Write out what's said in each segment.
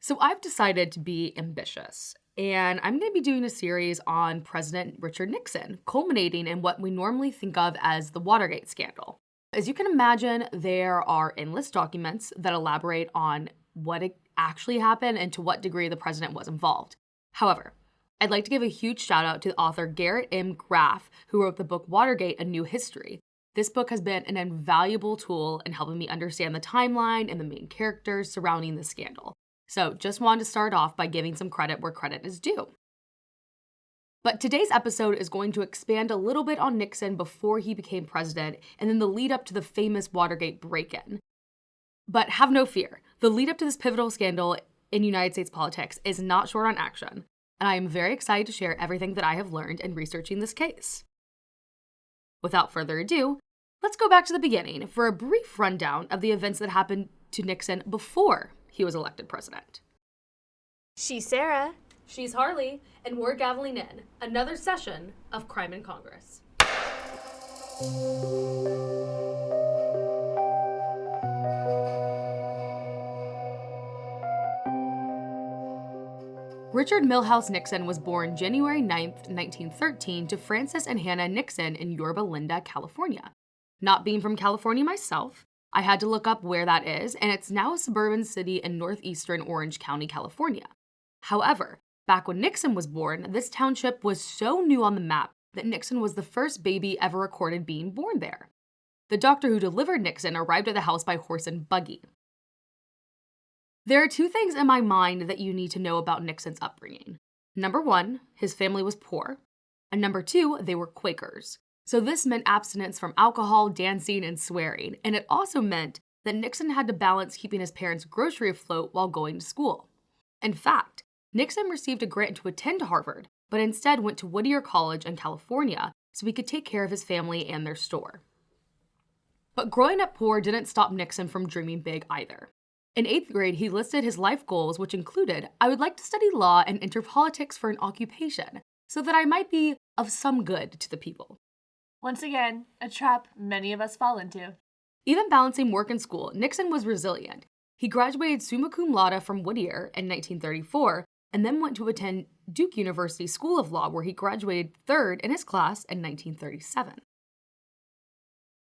So I've decided to be ambitious, and I'm going to be doing a series on President Richard Nixon, culminating in what we normally think of as the Watergate scandal. As you can imagine, there are endless documents that elaborate on actually happened and to what degree the president was involved. However, I'd like to give a huge shout out to the author Garrett M. Graff, who wrote the book Watergate: A New History. This book has been an invaluable tool in helping me understand the timeline and the main characters surrounding the scandal. So just wanted to start off by giving some credit where credit is due. But today's episode is going to expand a little bit on Nixon before he became president and then the lead up to the famous Watergate break-in. But have no fear, the lead up to this pivotal scandal in United States politics is not short on action, and I am very excited to share everything that I have learned in researching this case. Without further ado, let's go back to the beginning for a brief rundown of the events that happened to Nixon before he was elected president. She's Sarah. She's Harley, and we're gaveling in another session of Crime in Congress. Richard Milhouse Nixon was born January 9th, 1913 to Francis and Hannah Nixon in Yorba Linda, California. Not being from California myself, I had to look up where that is, and it's now a suburban city in northeastern Orange County, California. However, back when Nixon was born, this township was so new on the map that Nixon was the first baby ever recorded being born there. The doctor who delivered Nixon arrived at the house by horse and buggy. There are two things in my mind that you need to know about Nixon's upbringing. Number one, his family was poor, and number two, they were Quakers. So this meant abstinence from alcohol, dancing, and swearing, and it also meant that Nixon had to balance keeping his parents' grocery afloat while going to school. In fact, Nixon received a grant to attend Harvard, but instead went to Whittier College in California so he could take care of his family and their store. But growing up poor didn't stop Nixon from dreaming big either. In 8th grade, he listed his life goals, which included, I would like to study law and enter politics for an occupation, so that I might be of some good to the people. Once again, a trap many of us fall into. Even balancing work and school, Nixon was resilient. He graduated summa cum laude from Whittier in 1934, and then went to attend Duke University School of Law, where he graduated third in his class in 1937.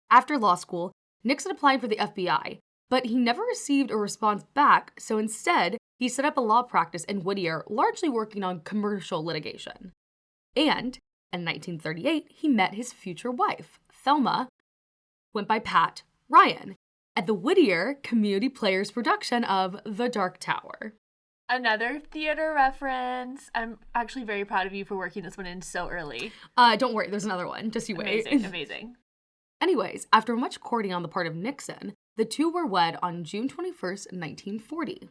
After law school, Nixon applied for the FBI, but he never received a response back, so instead, he set up a law practice in Whittier, largely working on commercial litigation. And in 1938, he met his future wife, Thelma, went by Pat Ryan, at the Whittier Community Players production of The Dark Tower. Another theater reference. I'm actually very proud of you for working this one in so early. Don't worry, there's another one. Just you wait. Amazing. Anyways, after much courting on the part of Nixon, the two were wed on June 21st, 1940.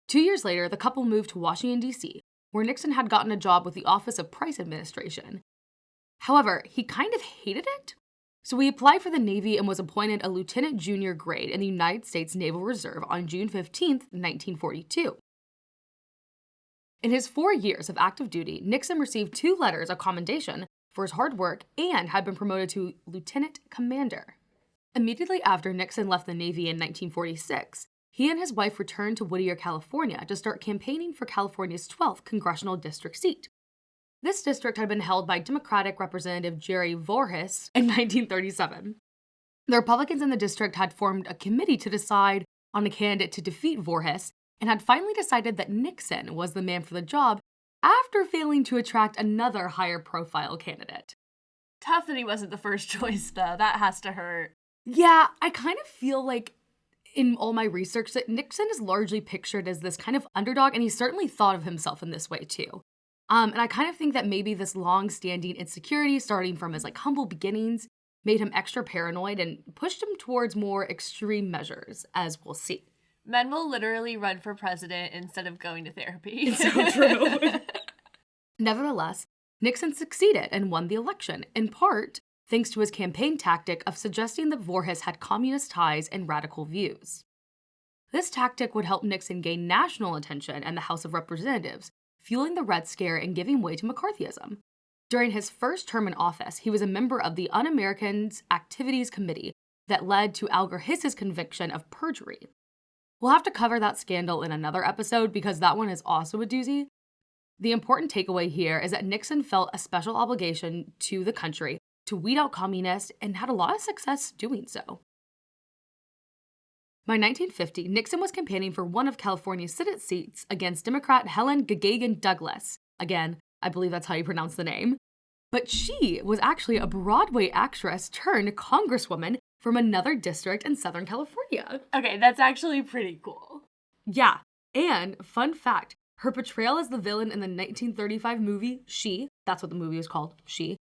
2 years later, the couple moved to Washington, D.C., where Nixon had gotten a job with the Office of Price Administration. However, he kind of hated it, so he applied for the Navy and was appointed a lieutenant junior grade in the United States Naval Reserve on June 15th, 1942. In his 4 years of active duty, Nixon received 2 letters of commendation for his hard work and had been promoted to lieutenant commander. Immediately after Nixon left the Navy in 1946, he and his wife returned to Whittier, California to start campaigning for California's 12th congressional district seat. This district had been held by Democratic Representative Jerry Voorhis in 1937. The Republicans in the district had formed a committee to decide on a candidate to defeat Voorhis and had finally decided that Nixon was the man for the job after failing to attract another higher-profile candidate. Tough that he wasn't the first choice, though. That has to hurt. Yeah, I kind of feel like in all my research that Nixon is largely pictured as this kind of underdog, and he certainly thought of himself in this way too. And I kind of think that maybe this long-standing insecurity, starting from his humble beginnings, made him extra paranoid and pushed him towards more extreme measures, as we'll see. Men will literally run for president instead of going to therapy. It's so true. Nevertheless, Nixon succeeded and won the election, in part thanks to his campaign tactic of suggesting that Voorhis had communist ties and radical views. This tactic would help Nixon gain national attention in the House of Representatives, fueling the Red Scare and giving way to McCarthyism. During his first term in office, he was a member of the Un-Americans Activities Committee that led to Alger Hiss's conviction of perjury. We'll have to cover that scandal in another episode because that one is also a doozy. The important takeaway here is that Nixon felt a special obligation to the country to weed out communists and had a lot of success doing so. By 1950, Nixon was campaigning for one of California's Senate seats against Democrat Helen Gagagan Douglas. Again, I believe that's how you pronounce the name. But she was actually a Broadway actress turned congresswoman from another district in Southern California. Okay, that's actually pretty cool. Yeah, and fun fact, her portrayal as the villain in the 1935 movie She, that's what the movie was called, She,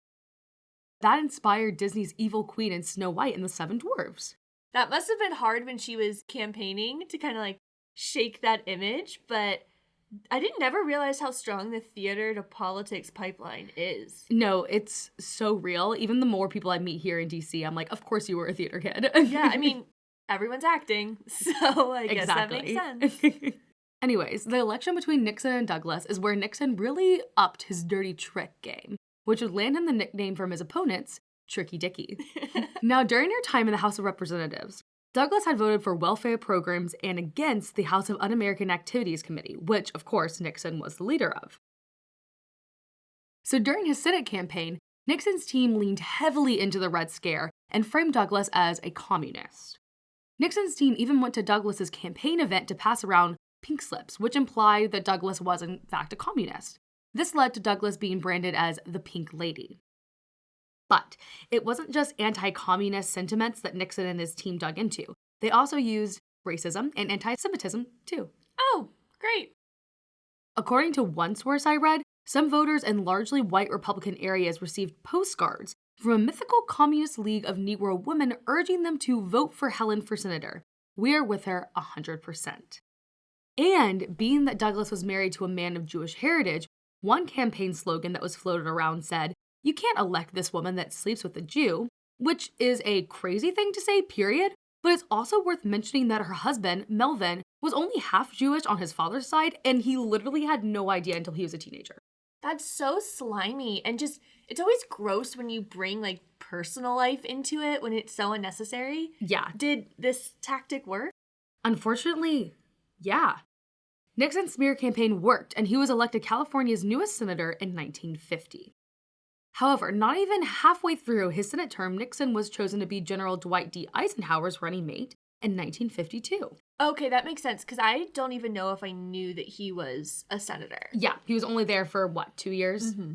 that inspired Disney's evil queen in Snow White and the Seven Dwarfs. That must have been hard when she was campaigning to kind of like shake that image, but I didn't never realize how strong the theater to politics pipeline is. No, it's so real. Even the more people I meet here in DC, I'm like, of course you were a theater kid. Yeah, I mean, everyone's acting, so I guess that makes sense. Anyways, the election between Nixon and Douglas is where Nixon really upped his dirty trick game, which would land him the nickname from his opponents, Tricky Dicky. Now, during her time in the House of Representatives, Douglas had voted for welfare programs and against the House of Un-American Activities Committee, which, of course, Nixon was the leader of. So during his Senate campaign, Nixon's team leaned heavily into the Red Scare and framed Douglas as a communist. Nixon's team even went to Douglas's campaign event to pass around pink slips, which implied that Douglas was in fact a communist. This led to Douglas being branded as the Pink Lady. But it wasn't just anti-communist sentiments that Nixon and his team dug into. They also used racism and anti-Semitism, too. Oh, great. According to one source I read, some voters in largely white Republican areas received postcards from a mythical communist league of Negro women urging them to vote for Helen for senator. We are with her 100%. And being that Douglas was married to a man of Jewish heritage, one campaign slogan that was floated around said, "You can't elect this woman that sleeps with a Jew," which is a crazy thing to say, period, but it's also worth mentioning that her husband, Melvin, was only half Jewish on his father's side, and he literally had no idea until he was a teenager. That's so slimy, and just, it's always gross when you bring, like, personal life into it when it's so unnecessary. Yeah. Did this tactic work? Unfortunately, yeah. Nixon's smear campaign worked, and he was elected California's newest senator in 1950. However, not even halfway through his Senate term, Nixon was chosen to be General Dwight D. Eisenhower's running mate in 1952. Okay, that makes sense, because I don't even know if I knew that he was a senator. Yeah, he was only there for, 2 years? Mm-hmm.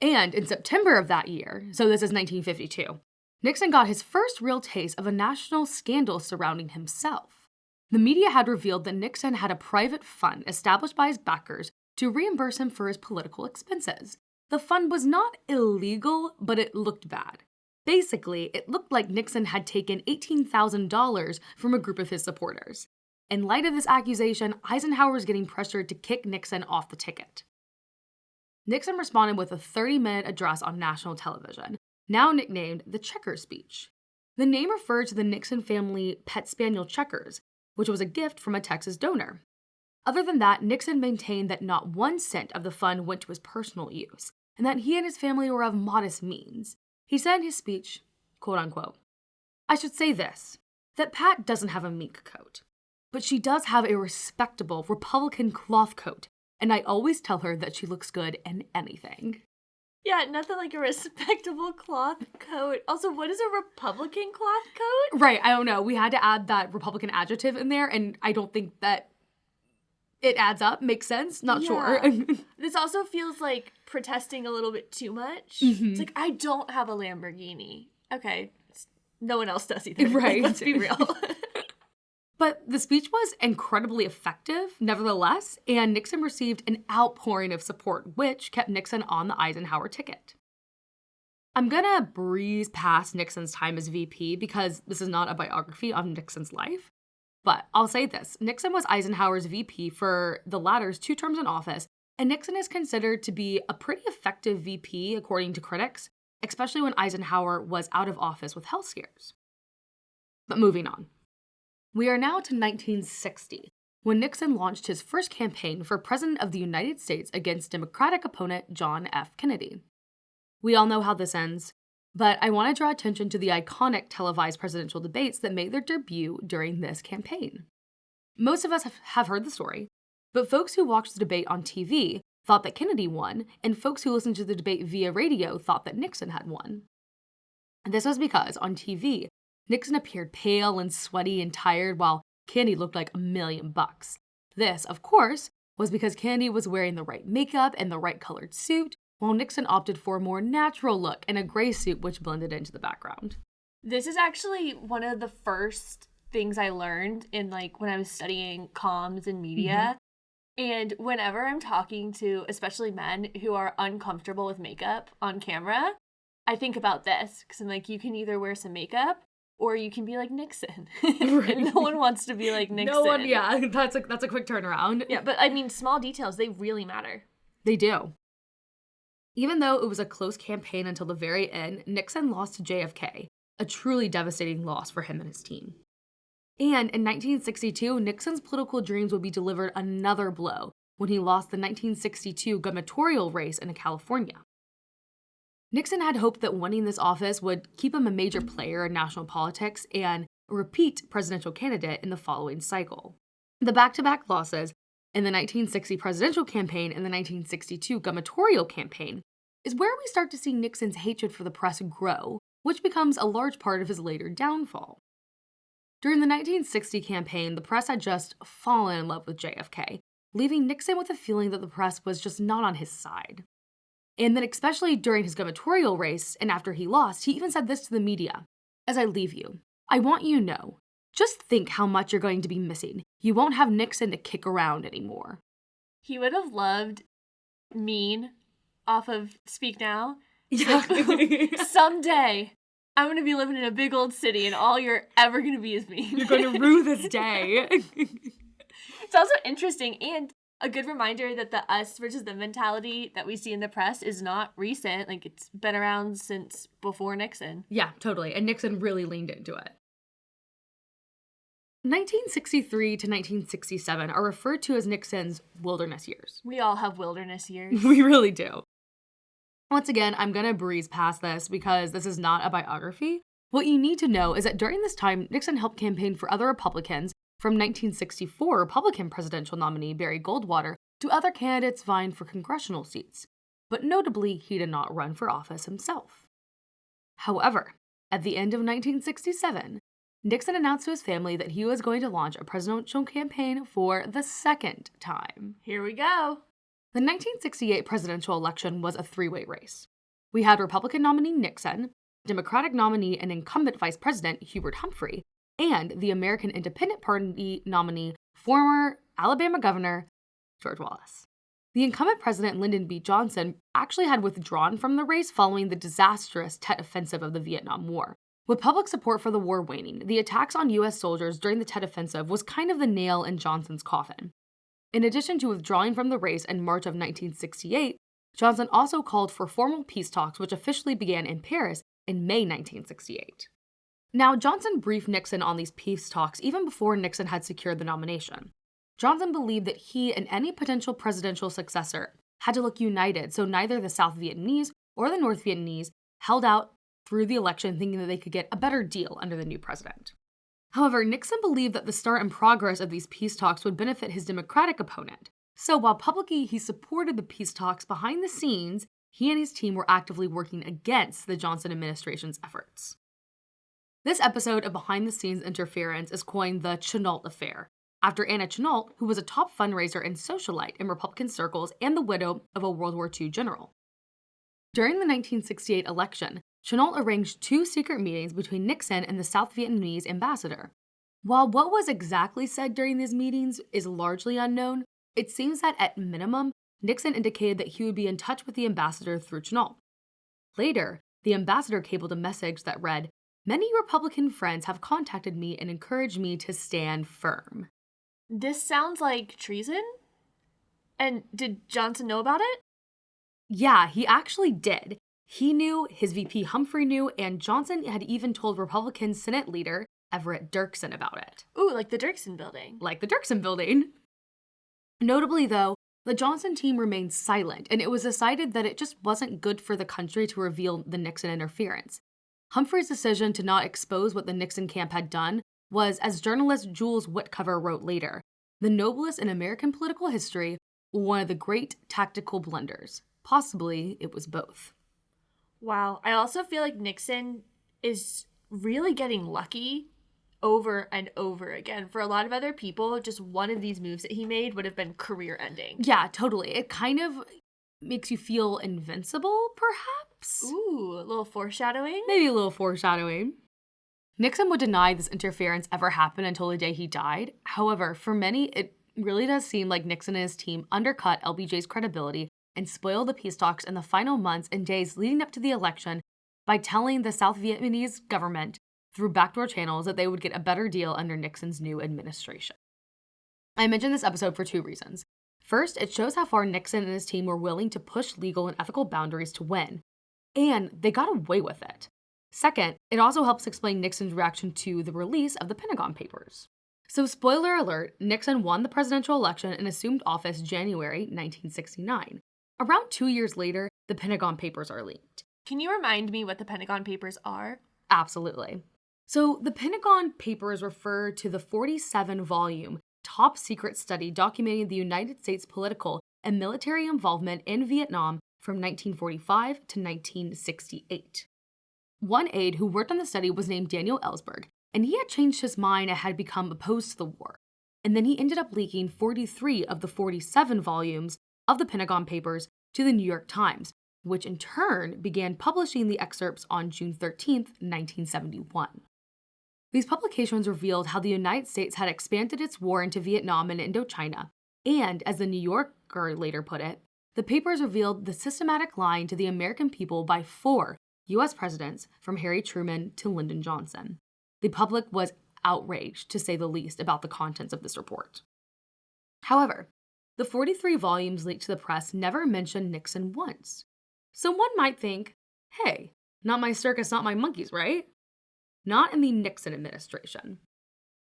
And in September of that year, so this is 1952, Nixon got his first real taste of a national scandal surrounding himself. The media had revealed that Nixon had a private fund established by his backers to reimburse him for his political expenses. The fund was not illegal, but it looked bad. Basically, it looked like Nixon had taken $18,000 from a group of his supporters. In light of this accusation, Eisenhower was getting pressured to kick Nixon off the ticket. Nixon responded with a 30-minute address on national television, now nicknamed the Checkers speech. The name referred to the Nixon family pet spaniel Checkers, which was a gift from a Texas donor. Other than that, Nixon maintained that not 1 cent of the fund went to his personal use, and that he and his family were of modest means. He said in his speech, quote unquote, "I should say this, that Pat doesn't have a mink coat, but she does have a respectable Republican cloth coat, and I always tell her that she looks good in anything." Yeah, nothing like a respectable cloth coat. Also, what is a Republican cloth coat? Right, I don't know. We had to add that Republican adjective in there, and I don't think that it adds up. Makes sense? Not sure. This also feels like protesting a little bit too much. Mm-hmm. It's like, I don't have a Lamborghini. Okay, no one else does either. Right. Like, let's be real. But the speech was incredibly effective, nevertheless, and Nixon received an outpouring of support, which kept Nixon on the Eisenhower ticket. I'm gonna breeze past Nixon's time as VP because this is not a biography of Nixon's life. But I'll say this, Nixon was Eisenhower's VP for the latter's 2 terms in office, and Nixon is considered to be a pretty effective VP according to critics, especially when Eisenhower was out of office with health scares. But moving on. We are now to 1960, when Nixon launched his first campaign for President of the United States against Democratic opponent John F. Kennedy. We all know how this ends. But I want to draw attention to the iconic televised presidential debates that made their debut during this campaign. Most of us have heard the story, but folks who watched the debate on TV thought that Kennedy won, and folks who listened to the debate via radio thought that Nixon had won. This was because, on TV, Nixon appeared pale and sweaty and tired while Kennedy looked like $1,000,000. This, of course, was because Kennedy was wearing the right makeup and the right colored suit, while Nixon opted for a more natural look and a gray suit which blended into the background. This is actually one of the first things I learned in when I was studying comms and media. And whenever I'm talking to especially men who are uncomfortable with makeup on camera, I think about this because I'm like, you can either wear some makeup or you can be like Nixon. And no one wants to be like Nixon. No one, yeah, that's a quick turnaround. Yeah, but I mean, small details, they really matter. They do. Even though it was a close campaign until the very end, Nixon lost to JFK, a truly devastating loss for him and his team. And in 1962, Nixon's political dreams would be delivered another blow when he lost the 1962 gubernatorial race in California. Nixon had hoped that winning this office would keep him a major player in national politics and a repeat presidential candidate in the following cycle. The back-to-back losses in the 1960 presidential campaign and the 1962 gubernatorial campaign is where we start to see Nixon's hatred for the press grow, which becomes a large part of his later downfall. During the 1960 campaign, the press had just fallen in love with JFK, leaving Nixon with a feeling that the press was just not on his side. And then especially during his gubernatorial race and after he lost, he even said this to the media: "As I leave you, I want you to know, just think how much you're going to be missing. You won't have Nixon to kick around anymore." He would have loved Mean off of Speak Now. Yeah. Someday, I'm going to be living in a big old city and all you're ever going to be is me. You're going to rue this day. It's also interesting and a good reminder that the us versus them mentality that we see in the press is not recent. It's been around since before Nixon. Yeah, totally. And Nixon really leaned into it. 1963 to 1967 are referred to as Nixon's wilderness years. We all have wilderness years. We really do. Once again, I'm going to breeze past this because this is not a biography. What you need to know is that during this time, Nixon helped campaign for other Republicans, from 1964 Republican presidential nominee Barry Goldwater to other candidates vying for congressional seats. But notably, he did not run for office himself. However, at the end of 1967, Nixon announced to his family that he was going to launch a presidential campaign for the second time. Here we go. The 1968 presidential election was a three-way race. We had Republican nominee Nixon, Democratic nominee and incumbent Vice President Hubert Humphrey, and the American Independent Party nominee, former Alabama Governor George Wallace. The incumbent President Lyndon B. Johnson actually had withdrawn from the race following the disastrous Tet Offensive of the Vietnam War. With public support for the war waning, the attacks on U.S. soldiers during the Tet Offensive was kind of the nail in Johnson's coffin. In addition to withdrawing from the race in March of 1968, Johnson also called for formal peace talks which officially began in Paris in May 1968. Now, Johnson briefed Nixon on these peace talks even before Nixon had secured the nomination. Johnson believed that he and any potential presidential successor had to look united, so neither the South Vietnamese or the North Vietnamese held out through the election thinking that they could get a better deal under the new president. However, Nixon believed that the start and progress of these peace talks would benefit his Democratic opponent. So while publicly he supported the peace talks, behind the scenes, he and his team were actively working against the Johnson administration's efforts. This episode of behind-the-scenes interference is coined the Chennault Affair, after Anna Chennault, who was a top fundraiser and socialite in Republican circles and the widow of a World War II general. During the 1968 election, Chennault arranged 2 secret meetings between Nixon and the South Vietnamese ambassador. While what was exactly said during these meetings is largely unknown, it seems that at minimum, Nixon indicated that he would be in touch with the ambassador through Chennault. Later, the ambassador cabled a message that read, "Many Republican friends have contacted me and encouraged me to stand firm." This sounds like treason? And did Johnson know about it? Yeah, he actually did. He knew, his VP Humphrey knew, and Johnson had even told Republican Senate leader Everett Dirksen about it. Ooh, like the Dirksen building. Like the Dirksen building. Notably, though, The Johnson team remained silent, and it was decided that it just wasn't good for the country to reveal the Nixon interference. Humphrey's decision to not expose what the Nixon camp had done was, as journalist Jules Whitcover wrote later, the noblest in American political history, one of the great tactical blunders. Possibly it was both. Wow. I also feel like Nixon is really getting lucky over and over again. For a lot of other people, just one of these moves that he made would have been career-ending. Yeah, totally. It kind of makes you feel invincible, perhaps? Ooh, a little foreshadowing? Maybe a little foreshadowing. Nixon would deny this interference ever happened until the day he died. However, for many, it really does seem like Nixon and his team undercut LBJ's credibility and spoiled the peace talks in the final months and days leading up to the election by telling the South Vietnamese government through backdoor channels that they would get a better deal under Nixon's new administration. I mentioned this episode for two reasons. First, it shows how far Nixon and his team were willing to push legal and ethical boundaries to win, and they got away with it. Second, it also helps explain Nixon's reaction to the release of the Pentagon Papers. So, spoiler alert, Nixon won the presidential election and assumed office January 1969. Around 2 years later, the Pentagon Papers are leaked. Can you remind me what the Pentagon Papers are? Absolutely. So, the Pentagon Papers refer to the 47-volume top secret study documenting the United States political and military involvement in Vietnam from 1945 to 1968. One aide who worked on the study was named Daniel Ellsberg, and he had changed his mind and had become opposed to the war. And then he ended up leaking 43 of the 47 volumes of the Pentagon Papers to the New York Times, which in turn began publishing the excerpts on June 13, 1971. These publications revealed how the United States had expanded its war into Vietnam and Indochina, and, as the New Yorker later put it, the papers revealed the systematic lying to the American people by 4 U.S. presidents, from Harry Truman to Lyndon Johnson. The public was outraged, to say the least, about the contents of this report. However, the 43 volumes leaked to the press never mentioned Nixon once. So one might think, hey, not my circus, not my monkeys, right? Not in the Nixon administration.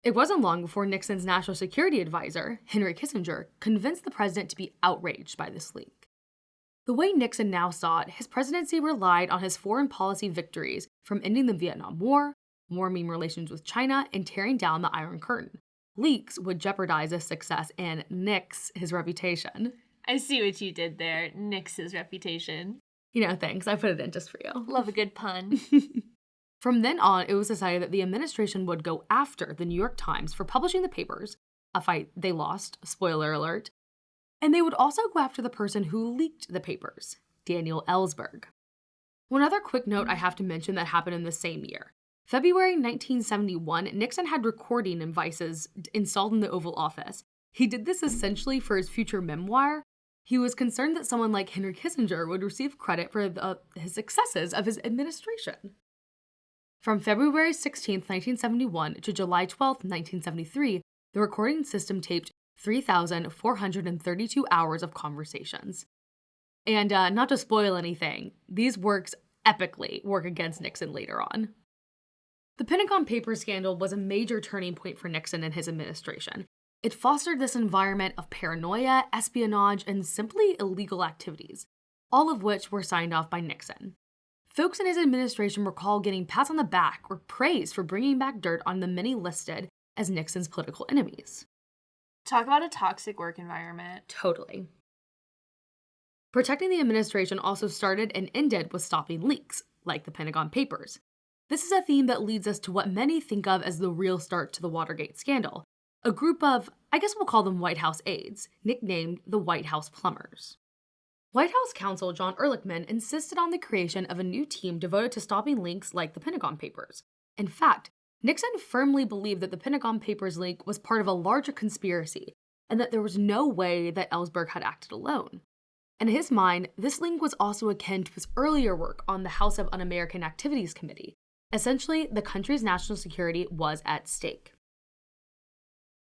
It wasn't long before Nixon's national security advisor, Henry Kissinger, convinced the president to be outraged by this leak. The way Nixon now saw it, his presidency relied on his foreign policy victories from ending the Vietnam War, warming relations with China, and tearing down the Iron Curtain. Leaks would jeopardize his success and nix his reputation. I see what you did there. Nix his reputation. You know, thanks. I put it in just for you. Love a good pun. From then on, it was decided that the administration would go after the New York Times for publishing the papers, a fight they lost, spoiler alert, and they would also go after the person who leaked the papers, Daniel Ellsberg. One other quick note I have to mention that happened in the same year. February 1971, Nixon had recording devices installed in the Oval Office. He did this essentially for his future memoir. He was concerned that someone like Henry Kissinger would receive credit for his successes of his administration. From February 16, 1971 to July 12, 1973, the recording system taped 3,432 hours of conversations. And not to spoil anything, these works epically work against Nixon later on. The Pentagon Papers scandal was a major turning point for Nixon and his administration. It fostered this environment of paranoia, espionage, and simply illegal activities, all of which were signed off by Nixon. Folks in his administration recall getting pats on the back or praise for bringing back dirt on the many listed as Nixon's political enemies. Talk about a toxic work environment. Totally. Protecting the administration also started and ended with stopping leaks, like the Pentagon Papers. This is a theme that leads us to what many think of as the real start to the Watergate scandal, a group of, I guess we'll call them White House aides, nicknamed the White House Plumbers. White House counsel John Ehrlichman insisted on the creation of a new team devoted to stopping leaks like the Pentagon Papers. In fact, Nixon firmly believed that the Pentagon Papers leak was part of a larger conspiracy, and that there was no way that Ellsberg had acted alone. In his mind, this link was also akin to his earlier work on the House of Un-American Activities Committee. Essentially, the country's national security was at stake.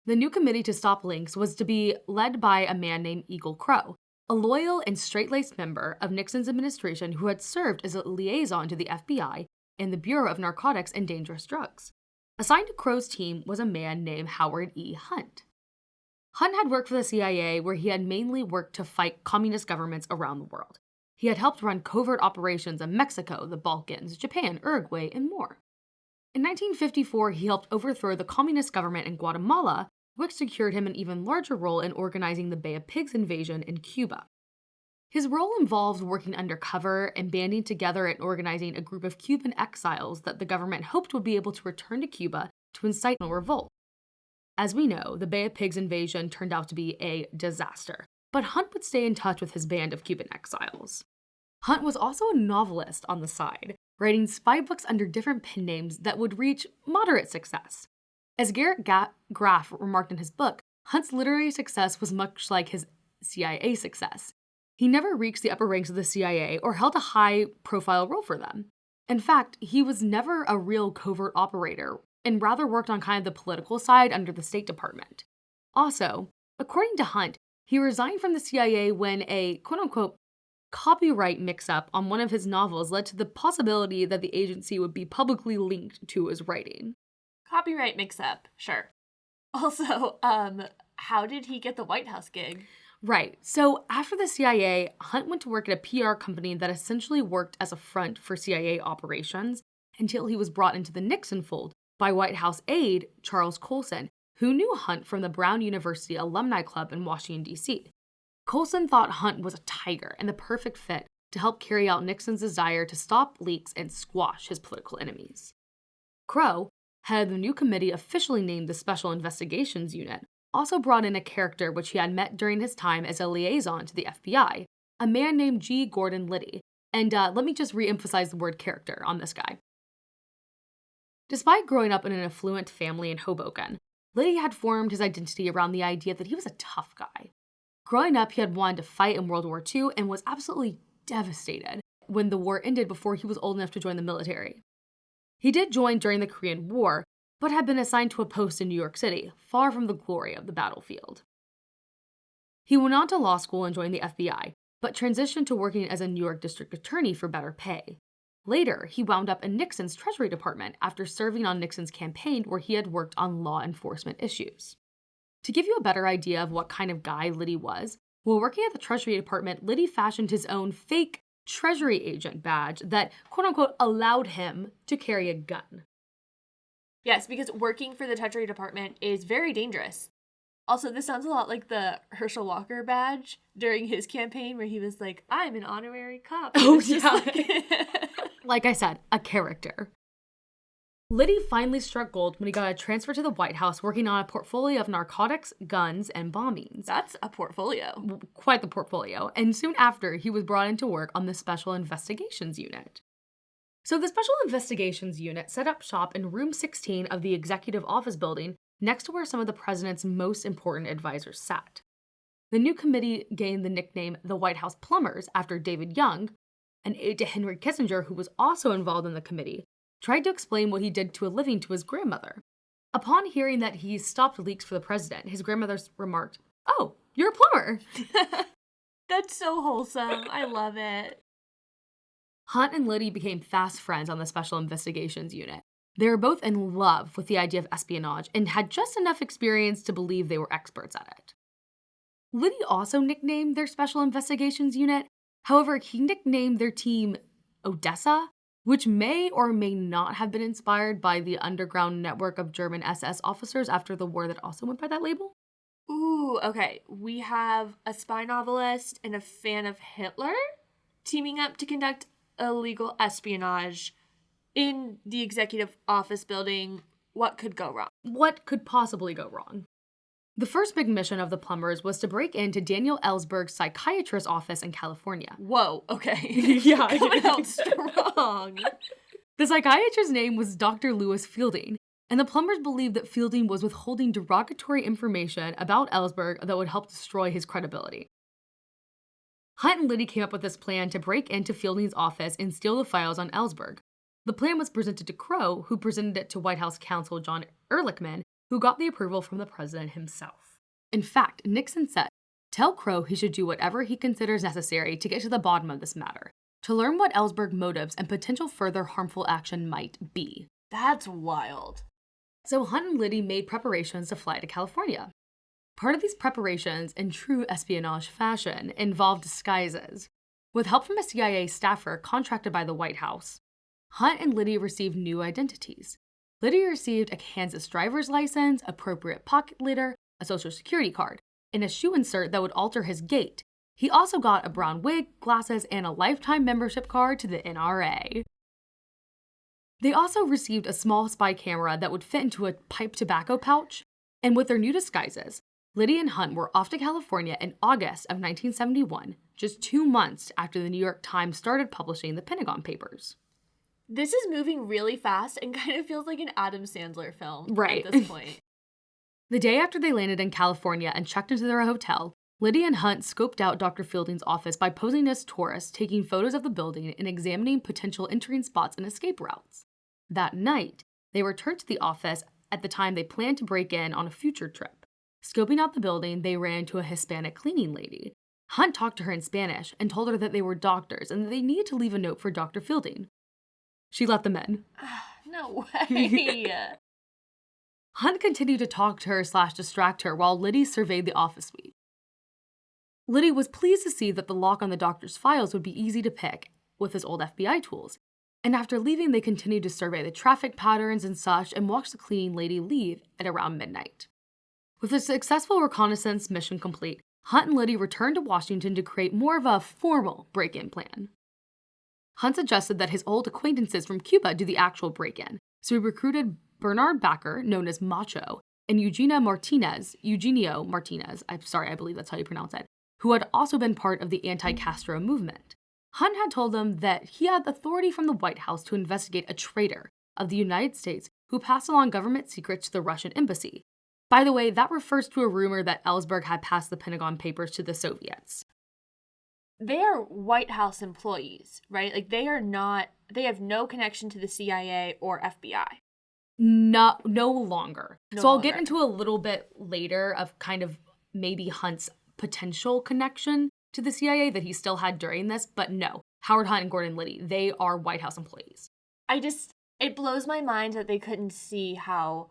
The new committee to stop links was to be led by a man named Eagle Crow, a loyal and straight-laced member of Nixon's administration who had served as a liaison to the FBI and the Bureau of Narcotics and Dangerous Drugs. Assigned to Crow's team was a man named Howard E. Hunt. Hunt had worked for the CIA, where he had mainly worked to fight communist governments around the world. He had helped run covert operations in Mexico, the Balkans, Japan, Uruguay, and more. In 1954, he helped overthrow the communist government in Guatemala, which secured him an even larger role in organizing the Bay of Pigs invasion in Cuba. His role involved working undercover and banding together and organizing a group of Cuban exiles that the government hoped would be able to return to Cuba to incite a revolt. As we know, the Bay of Pigs invasion turned out to be a disaster, but Hunt would stay in touch with his band of Cuban exiles. Hunt was also a novelist on the side, writing spy books under different pen names that would reach moderate success. As Garrett Graff remarked in his book, Hunt's literary success was much like his CIA success. He never reached the upper ranks of the CIA or held a high-profile role for them. In fact, he was never a real covert operator and rather worked on kind of the political side under the State Department. Also, according to Hunt, he resigned from the CIA when a quote-unquote copyright mix-up on one of his novels led to the possibility that the agency would be publicly linked to his writing. Copyright mix-up, sure. Also, how did he get the White House gig? Right. So after the CIA, Hunt went to work at a PR company that essentially worked as a front for CIA operations until he was brought into the Nixon fold by White House aide Charles Colson, who knew Hunt from the Brown University Alumni Club in Washington, D.C. Colson thought Hunt was a tiger and the perfect fit to help carry out Nixon's desire to stop leaks and squash his political enemies. Crow, head of the new committee officially named the Special Investigations Unit, also brought in a character which he had met during his time as a liaison to the FBI, a man named G. Gordon Liddy. And let me just re-emphasize the word character on this guy. Despite growing up in an affluent family in Hoboken, Liddy had formed his identity around the idea that he was a tough guy. Growing up, he had wanted to fight in World War II and was absolutely devastated when the war ended before he was old enough to join the military. He did join during the Korean War, but had been assigned to a post in New York City, far from the glory of the battlefield. He went on to law school and joined the FBI, but transitioned to working as a New York district attorney for better pay. Later, he wound up in Nixon's Treasury Department after serving on Nixon's campaign where he had worked on law enforcement issues. To give you a better idea of what kind of guy Liddy was, while working at the Treasury Department, Liddy fashioned his own fake Treasury agent badge that, quote-unquote, allowed him to carry a gun. Yes, because working for the Treasury Department is very dangerous. Also, this sounds a lot like the Herschel Walker badge during his campaign where he was like, I'm an honorary cop. Oh, yeah. Like I said, a character. Liddy finally struck gold when he got a transfer to the White House working on a portfolio of narcotics, guns, and bombings. That's a portfolio. Quite the portfolio. And soon after, he was brought into work on the Special Investigations Unit. So the Special Investigations Unit set up shop in room 16 of the Executive Office building next to where some of the president's most important advisors sat. The new committee gained the nickname the White House Plumbers after David Young, an aide to Henry Kissinger who was also involved in the committee, tried to explain what he did to a living to his grandmother. Upon hearing that he stopped leaks for the president, his grandmother remarked, "Oh, you're a plumber." That's so wholesome. I love it. Hunt and Liddy became fast friends on the Special Investigations Unit. They were both in love with the idea of espionage and had just enough experience to believe they were experts at it. Liddy also nicknamed their Special Investigations Unit. However, he nicknamed their team Odessa, which may or may not have been inspired by the underground network of German SS officers after the war that also went by that label. Ooh, okay. We have a spy novelist and a fan of Hitler teaming up to conduct illegal espionage in the Executive Office building. What could go wrong? What could possibly go wrong? The first big mission of the plumbers was to break into Daniel Ellsberg's psychiatrist's office in California. Whoa, okay. Yeah. Coming out strong. The psychiatrist's name was Dr. Lewis Fielding, and the plumbers believed that Fielding was withholding derogatory information about Ellsberg that would help destroy his credibility. Hunt and Liddy came up with this plan to break into Fielding's office and steal the files on Ellsberg. The plan was presented to Crow, who presented it to White House counsel John Ehrlichman, who got the approval from the president himself. In fact, Nixon said, "Tell Crow he should do whatever he considers necessary to get to the bottom of this matter, to learn what Ellsberg motives and potential further harmful action might be." That's wild. So Hunt and Liddy made preparations to fly to California. Part of these preparations, in true espionage fashion, involved disguises. With help from a CIA staffer contracted by the White House, Hunt and Liddy received new identities. Liddy received a Kansas driver's license, appropriate pocket litter, a social security card, and a shoe insert that would alter his gait. He also got a brown wig, glasses, and a lifetime membership card to the NRA. They also received a small spy camera that would fit into a pipe tobacco pouch, and with their new disguises, Liddy and Hunt were off to California in August of 1971, just 2 months after the New York Times started publishing the Pentagon Papers. This is moving really fast and kind of feels like an Adam Sandler film Right. at this point. The day after they landed in California and checked into their hotel, Liddy and Hunt scoped out Dr. Fielding's office by posing as tourists, taking photos of the building and examining potential entering spots and escape routes. That night, they returned to the office at the time they planned to break in on a future trip. Scoping out the building, they ran into a Hispanic cleaning lady. Hunt talked to her in Spanish and told her that they were doctors and that they needed to leave a note for Dr. Fielding. She let them in. No way. Hunt continued to talk to her / distract her while Liddy surveyed the office suite. Liddy was pleased to see that the lock on the doctor's files would be easy to pick with his old FBI tools. And after leaving, they continued to survey the traffic patterns and such and watched the cleaning lady leave at around midnight. With a successful reconnaissance mission complete, Hunt and Liddy returned to Washington to create more of a formal break-in plan. Hunt suggested that his old acquaintances from Cuba do the actual break-in, so he recruited Bernard Backer, known as Macho, and Eugenio Martinez, I believe that's how you pronounce it, who had also been part of the anti-Castro movement. Hunt had told them that he had authority from the White House to investigate a traitor of the United States who passed along government secrets to the Russian embassy. By the way, that refers to a rumor that Ellsberg had passed the Pentagon Papers to the Soviets. They are White House employees, right? Like they have no connection to the CIA or FBI. No longer. No so I'll longer. get into a little bit later of kind of maybe Hunt's potential connection to the CIA that he still had during this, but no. Howard Hunt and Gordon Liddy, they are White House employees. It blows my mind that they couldn't see how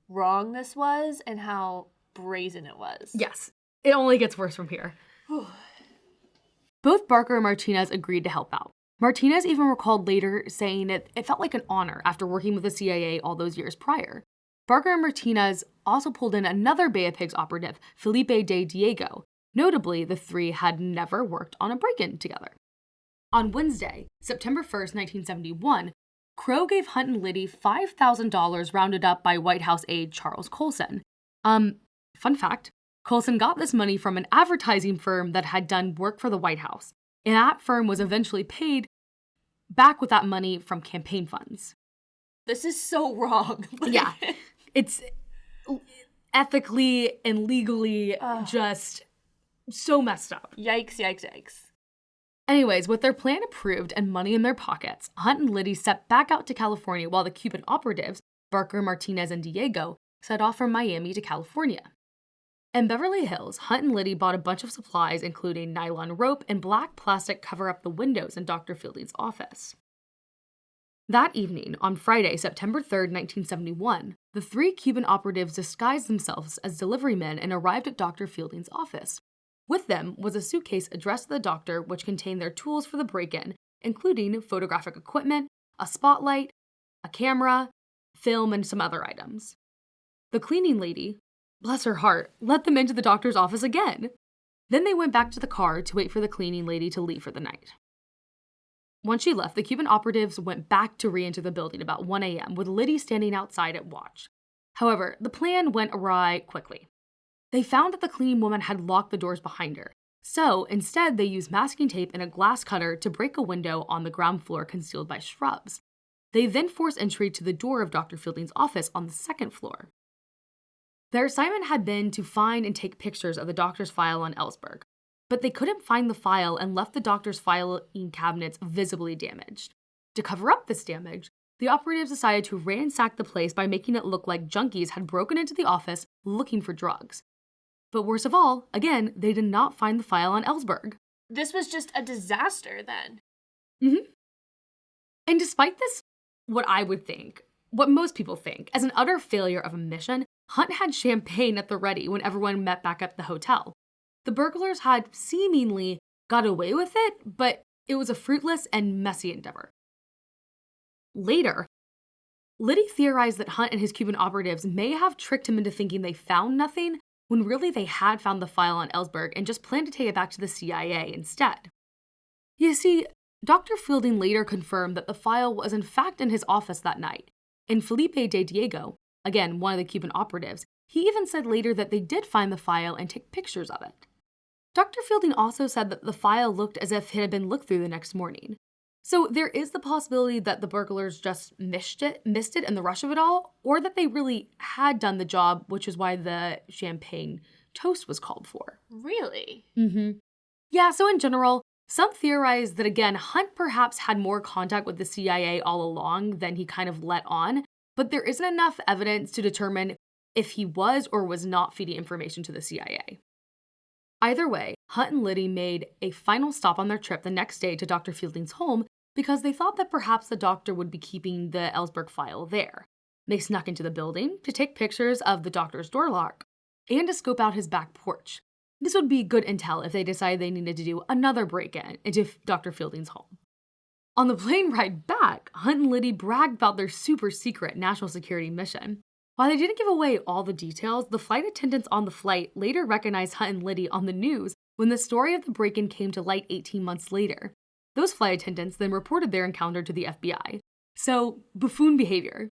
wrong this was and how brazen it was. Yes, it only gets worse from here. Both Barker and Martinez agreed to help out. Martinez even recalled later saying it felt like an honor after working with the CIA all those years prior. Barker and Martinez also pulled in another Bay of Pigs operative, Felipe de Diego. Notably, the three had never worked on a break-in together. On Wednesday, September 1st, 1971, Crow gave Hunt and Liddy $5,000 rounded up by White House aide Charles Colson. Fun fact, Colson got this money from an advertising firm that had done work for the White House, and that firm was eventually paid back with that money from campaign funds. This is so wrong. Yeah, it's ethically and legally just so messed up. Yikes, yikes, yikes. Anyways, with their plan approved and money in their pockets, Hunt and Liddy set back out to California while the Cuban operatives, Barker, Martinez, and Diego, set off from Miami to California. In Beverly Hills, Hunt and Liddy bought a bunch of supplies, including nylon rope and black plastic to cover up the windows in Dr. Fielding's office. That evening, on Friday, September 3rd, 1971, the three Cuban operatives disguised themselves as delivery men and arrived at Dr. Fielding's office. With them was a suitcase addressed to the doctor which contained their tools for the break-in, including photographic equipment, a spotlight, a camera, film, and some other items. The cleaning lady, bless her heart, let them into the doctor's office again. Then they went back to the car to wait for the cleaning lady to leave for the night. Once she left, the Cuban operatives went back to re-enter the building about 1 a.m., with Liddy standing outside at watch. However, the plan went awry quickly. They found that the cleaning woman had locked the doors behind her, so instead they used masking tape and a glass cutter to break a window on the ground floor concealed by shrubs. They then forced entry to the door of Dr. Fielding's office on the second floor. Their assignment had been to find and take pictures of the doctor's file on Ellsberg, but they couldn't find the file and left the doctor's filing cabinets visibly damaged. To cover up this damage, the operatives decided to ransack the place by making it look like junkies had broken into the office looking for drugs. But worst of all, again, they did not find the file on Ellsberg. This was just a disaster then. And despite this, what most people think, as an utter failure of a mission, Hunt had champagne at the ready when everyone met back at the hotel. The burglars had seemingly got away with it, but it was a fruitless and messy endeavor. Later, Liddy theorized that Hunt and his Cuban operatives may have tricked him into thinking they found nothing when really they had found the file on Ellsberg and just planned to take it back to the CIA instead. You see, Dr. Fielding later confirmed that the file was in fact in his office that night, and Felipe de Diego, again one of the Cuban operatives, he even said later that they did find the file and take pictures of it. Dr. Fielding also said that the file looked as if it had been looked through the next morning. So there is the possibility that the burglars just missed it in the rush of it all, or that they really had done the job, which is why the champagne toast was called for. Really? Mm-hmm. Yeah, so in general, some theorize that, again, Hunt perhaps had more contact with the CIA all along than he kind of let on, but there isn't enough evidence to determine if he was or was not feeding information to the CIA. Either way, Hunt and Liddy made a final stop on their trip the next day to Dr. Fielding's home because they thought that perhaps the doctor would be keeping the Ellsberg file there. They snuck into the building to take pictures of the doctor's door lock and to scope out his back porch. This would be good intel if they decided they needed to do another break-in into Dr. Fielding's home. On the plane ride back, Hunt and Liddy bragged about their super secret national security mission. While they didn't give away all the details, the flight attendants on the flight later recognized Hunt and Liddy on the news when the story of the break-in came to light 18 months later. Those flight attendants then reported their encounter to the FBI. So, buffoon behavior.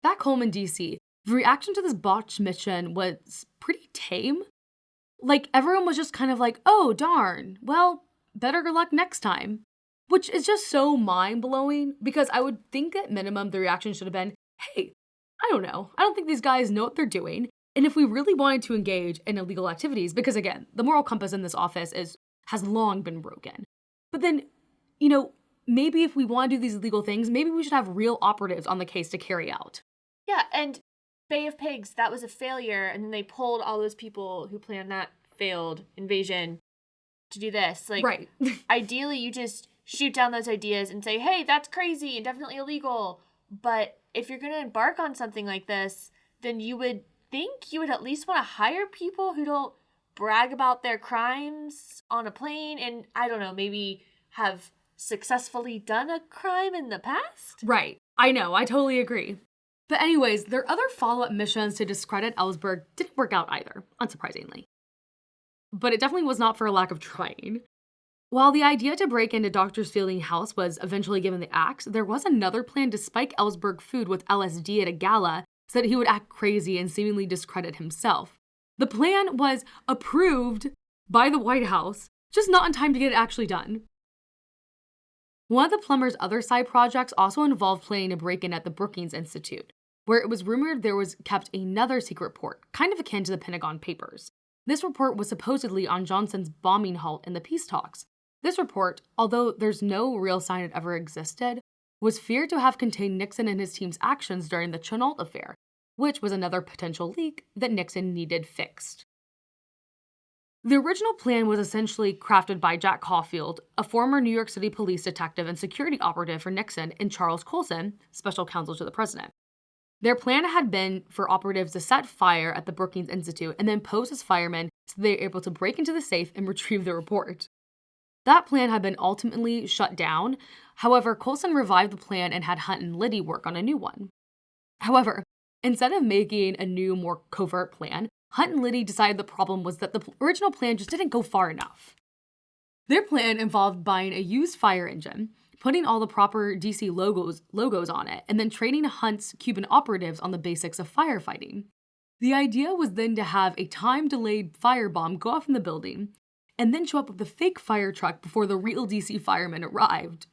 Back home in DC, the reaction to this botched mission was pretty tame. Like, everyone was just kind of like, oh, darn, well, better good luck next time. Which is just so mind-blowing, because I would think at minimum the reaction should have been, hey, I don't know. I don't think these guys know what they're doing. And if we really wanted to engage in illegal activities, because again, the moral compass in this office has long been broken. But then, maybe if we want to do these illegal things, maybe we should have real operatives on the case to carry out. Yeah, and Bay of Pigs, that was a failure, and then they pulled all those people who planned that failed invasion to do this. Like, right. Ideally, you just shoot down those ideas and say, hey, that's crazy and definitely illegal. But if you're going to embark on something like this, then you would think you would at least want to hire people who don't brag about their crimes on a plane and, I don't know, maybe have successfully done a crime in the past? Right. I know. I totally agree. But anyways, their other follow-up missions to discredit Ellsberg didn't work out either, unsurprisingly. But it definitely was not for a lack of trying. While the idea to break into Dr. Fielding's house was eventually given the axe, there was another plan to spike Ellsberg food with LSD at a gala so that he would act crazy and seemingly discredit himself. The plan was approved by the White House, just not in time to get it actually done. One of the plumber's other side projects also involved planning a break-in at the Brookings Institute, where it was rumored there was kept another secret report, kind of akin to the Pentagon Papers. This report was supposedly on Johnson's bombing halt in the peace talks. This report, although there's no real sign it ever existed, was feared to have contained Nixon and his team's actions during the Chenault affair, which was another potential leak that Nixon needed fixed. The original plan was essentially crafted by Jack Caulfield, a former New York City police detective and security operative for Nixon, and Charles Colson, special counsel to the president. Their plan had been for operatives to set fire at the Brookings Institute and then pose as firemen so they were able to break into the safe and retrieve the report. That plan had been ultimately shut down. However, Colson revived the plan and had Hunt and Liddy work on a new one. However, instead of making a new, more covert plan, Hunt and Liddy decided the problem was that the original plan just didn't go far enough. Their plan involved buying a used fire engine, putting all the proper DC logos on it, and then training Hunt's Cuban operatives on the basics of firefighting. The idea was then to have a time-delayed firebomb go off in the building, and then show up with a fake fire truck before the real DC firemen arrived.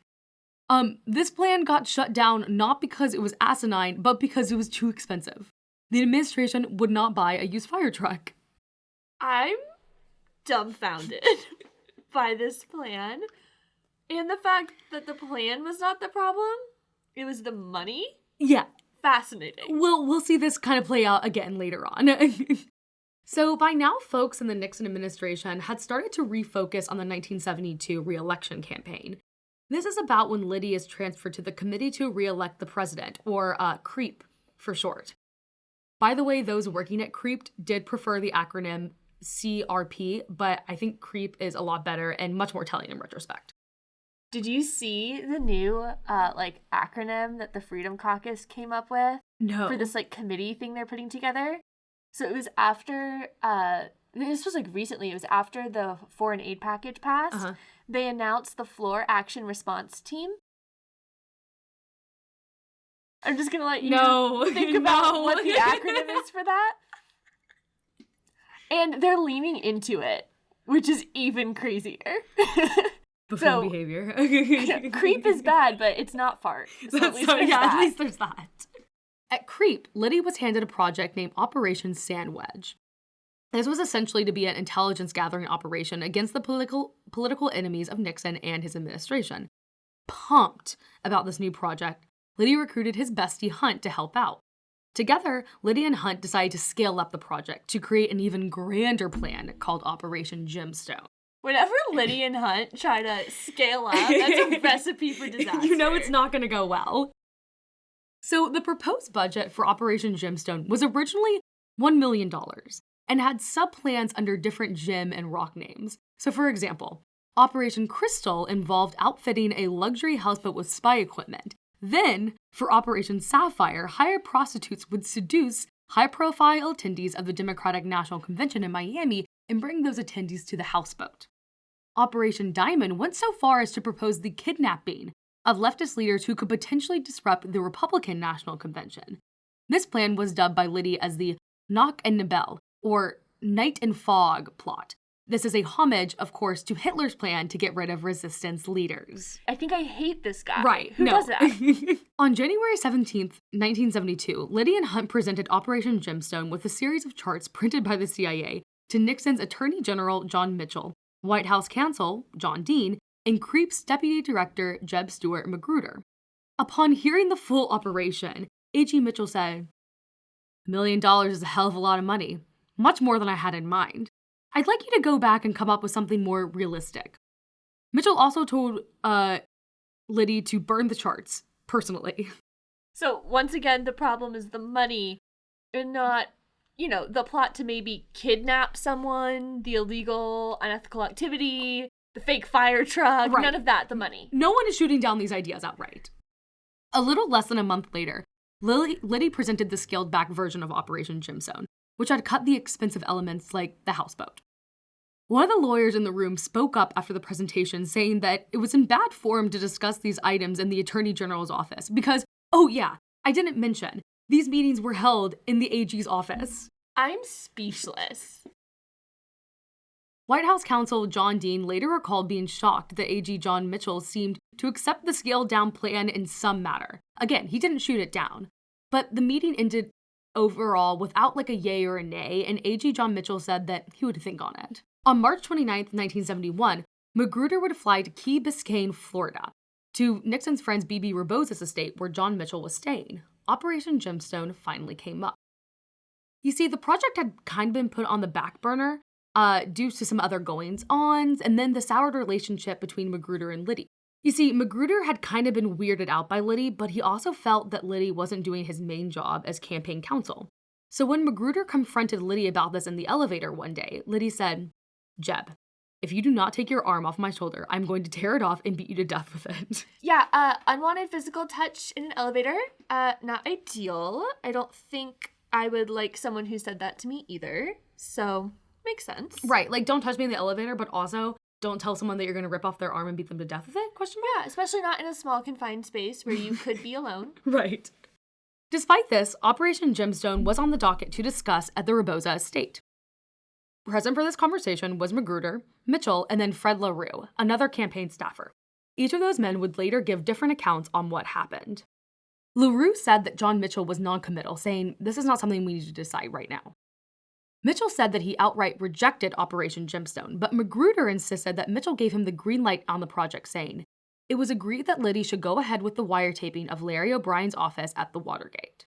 This plan got shut down not because it was asinine, but because it was too expensive. The administration would not buy a used fire truck. I'm dumbfounded by this plan. And the fact that the plan was not the problem, it was the money? Yeah. Fascinating. We'll see this kind of play out again later on. So by now, folks in the Nixon administration had started to refocus on the 1972 re-election campaign. This is about when Liddy is transferred to the Committee to Re-elect the President, or CREEP for short. By the way, those working at Creep did prefer the acronym CRP, but I think Creep is a lot better and much more telling in retrospect. Did you see the new acronym that the Freedom Caucus came up with? No. For this committee thing they're putting together? So it was after this was recently, it was after the foreign aid package passed. Uh-huh. They announced the Floor Action Response Team. I'm just going to let you think about what the acronym is for that. And they're leaning into it, which is even crazier. Buffoon behavior. Creep is bad, but it's not fart. So at least there's that. At Creep, Liddy was handed a project named Operation Sandwedge. This was essentially to be an intelligence gathering operation against the political enemies of Nixon and his administration. Pumped about this new project, Liddy recruited his bestie Hunt to help out. Together, Liddy and Hunt decided to scale up the project to create an even grander plan called Operation Gemstone. Whenever Liddy and Hunt try to scale up, that's a recipe for disaster. You know it's not going to go well. So the proposed budget for Operation Gemstone was originally $1 million and had sub-plans under different gem and rock names. So for example, Operation Crystal involved outfitting a luxury houseboat with spy equipment. Then, for Operation Sapphire, hired prostitutes would seduce high-profile attendees of the Democratic National Convention in Miami and bring those attendees to the houseboat. Operation Diamond went so far as to propose the kidnapping of leftist leaders who could potentially disrupt the Republican National Convention. This plan was dubbed by Liddy as the Nacht and Nebel, or Night and Fog plot. This is a homage, of course, to Hitler's plan to get rid of resistance leaders. I think I hate this guy. Right. Who does that? On January 17th, 1972, Liddy and Hunt presented Operation Gemstone with a series of charts printed by the CIA to Nixon's Attorney General John Mitchell, White House counsel John Dean, and Creep's Deputy Director Jeb Stuart Magruder. Upon hearing the full operation, A.G. Mitchell said, $1 million is a hell of a lot of money, much more than I had in mind. I'd like you to go back and come up with something more realistic. Mitchell also told Liddy to burn the charts, personally. So once again, the problem is the money and not, the plot to maybe kidnap someone, the illegal, unethical activity, the fake fire truck, right. None of that, the money. No one is shooting down these ideas outright. A little less than a month later, Liddy presented the scaled-back version of Operation Gemstone, which had cut the expensive elements like the houseboat. One of the lawyers in the room spoke up after the presentation, saying that it was in bad form to discuss these items in the Attorney General's office because, I didn't mention, these meetings were held in the AG's office. I'm speechless. White House counsel John Dean later recalled being shocked that AG John Mitchell seemed to accept the scaled-down plan in some matter. Again, he didn't shoot it down. But the meeting ended overall without a yay or a nay, and AG John Mitchell said that he would think on it. On March 29, 1971, Magruder would fly to Key Biscayne, Florida, to Nixon's friend's B.B. Reboza's estate where John Mitchell was staying. Operation Gemstone finally came up. You see, the project had kind of been put on the back burner due to some other goings-ons, and then the soured relationship between Magruder and Liddy. You see, Magruder had kind of been weirded out by Liddy, but he also felt that Liddy wasn't doing his main job as campaign counsel. So when Magruder confronted Liddy about this in the elevator one day, Liddy said, "Jeb, if you do not take your arm off my shoulder, I'm going to tear it off and beat you to death with it." Yeah, unwanted physical touch in an elevator, not ideal. I don't think I would like someone who said that to me either, so makes sense. Right, don't touch me in the elevator, but also don't tell someone that you're going to rip off their arm and beat them to death with it? Question mark? Yeah, especially not in a small confined space where you could be alone. Right. Despite this, Operation Gemstone was on the docket to discuss at the Reboza estate. Present for this conversation was Magruder, Mitchell, and then Fred LaRue, another campaign staffer. Each of those men would later give different accounts on what happened. LaRue said that John Mitchell was non-committal, saying, "This is not something we need to decide right now." Mitchell said that he outright rejected Operation Gemstone, but Magruder insisted that Mitchell gave him the green light on the project, saying, "It was agreed that Liddy should go ahead with the wiretapping of Larry O'Brien's office at the Watergate."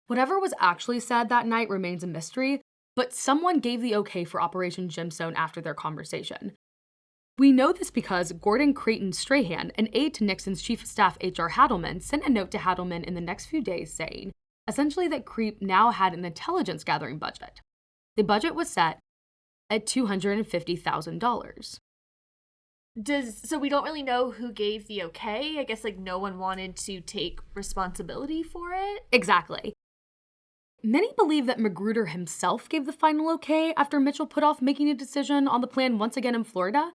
Whatever was actually said that night remains a mystery, but someone gave the okay for Operation Gemstone after their conversation. We know this because Gordon Creighton Strahan, an aide to Nixon's chief of staff H.R. Hadelman, sent a note to Hadelman in the next few days saying, essentially that Creep now had an intelligence gathering budget. The budget was set at $250,000. So we don't really know who gave the okay? I guess, like, no one wanted to take responsibility for it? Exactly. Many believe that Magruder himself gave the final okay after Mitchell put off making a decision on the plan once again in Florida.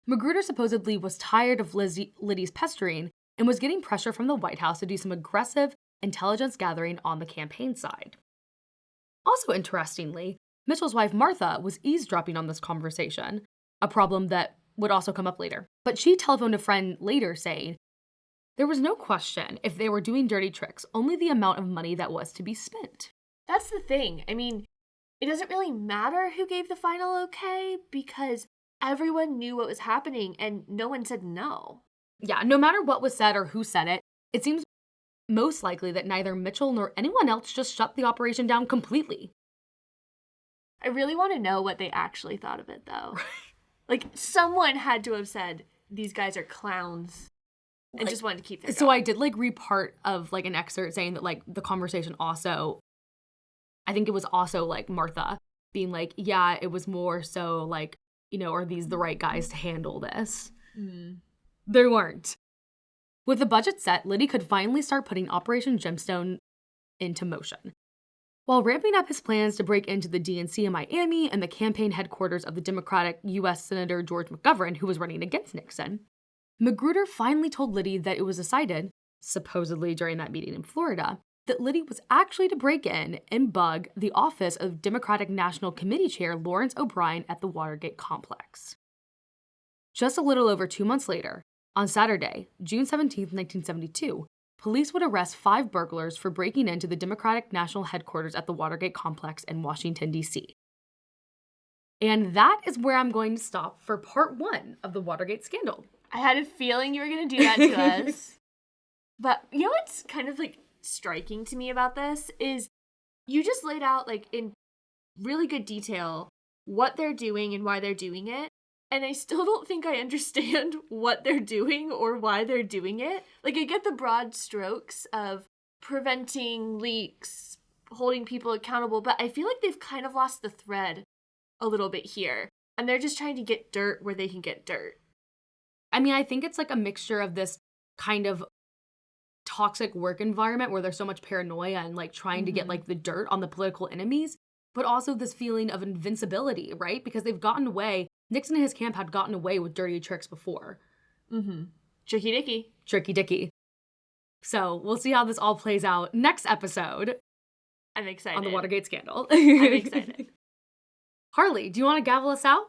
Magruder supposedly was tired of Liddy's pestering and was getting pressure from the White House to do some aggressive intelligence gathering on the campaign side. Also interestingly, Mitchell's wife Martha was eavesdropping on this conversation, a problem that would also come up later. But she telephoned a friend later saying, there was no question if they were doing dirty tricks, only the amount of money that was to be spent. That's the thing. I mean, it doesn't really matter who gave the final okay because everyone knew what was happening and no one said no. Yeah, no matter what was said or who said it, it seems most likely that neither Mitchell nor anyone else just shut the operation down completely. I really want to know what they actually thought of it, though. Like, someone had to have said, these guys are clowns, and just wanted to keep their So job. I did, read part of, an excerpt saying that, the conversation also, I think it was also, Martha being yeah, it was more so, are these the right guys to handle this? Mm. There weren't. With the budget set, Liddy could finally start putting Operation Gemstone into motion. While ramping up his plans to break into the DNC in Miami and the campaign headquarters of the Democratic U.S. Senator George McGovern, who was running against Nixon, Magruder finally told Liddy that it was decided, supposedly during that meeting in Florida, that Liddy was actually to break in and bug the office of Democratic National Committee Chair Lawrence O'Brien at the Watergate complex. Just a little over 2 months later, on Saturday, June 17, 1972, police would arrest 5 burglars for breaking into the Democratic National headquarters at the Watergate complex in Washington, D.C. And that is where I'm going to stop for part 1 of the Watergate scandal. I had a feeling you were going to do that to us. But you know what's kind of striking to me about this is you just laid out in really good detail what they're doing and why they're doing it. And I still don't think I understand what they're doing or why they're doing it. I get the broad strokes of preventing leaks, holding people accountable, but I feel like they've kind of lost the thread a little bit here. And they're just trying to get dirt where they can get dirt. I mean, I think it's a mixture of this kind of toxic work environment where there's so much paranoia and trying to get the dirt on the political enemies, but also this feeling of invincibility, right? Because they've gotten away. Nixon and his camp had gotten away with dirty tricks before. Mm-hmm. Tricky Dicky. Tricky Dicky. So we'll see how this all plays out next episode. I'm excited. On the Watergate scandal. I'm excited. Harley, do you want to gavel us out?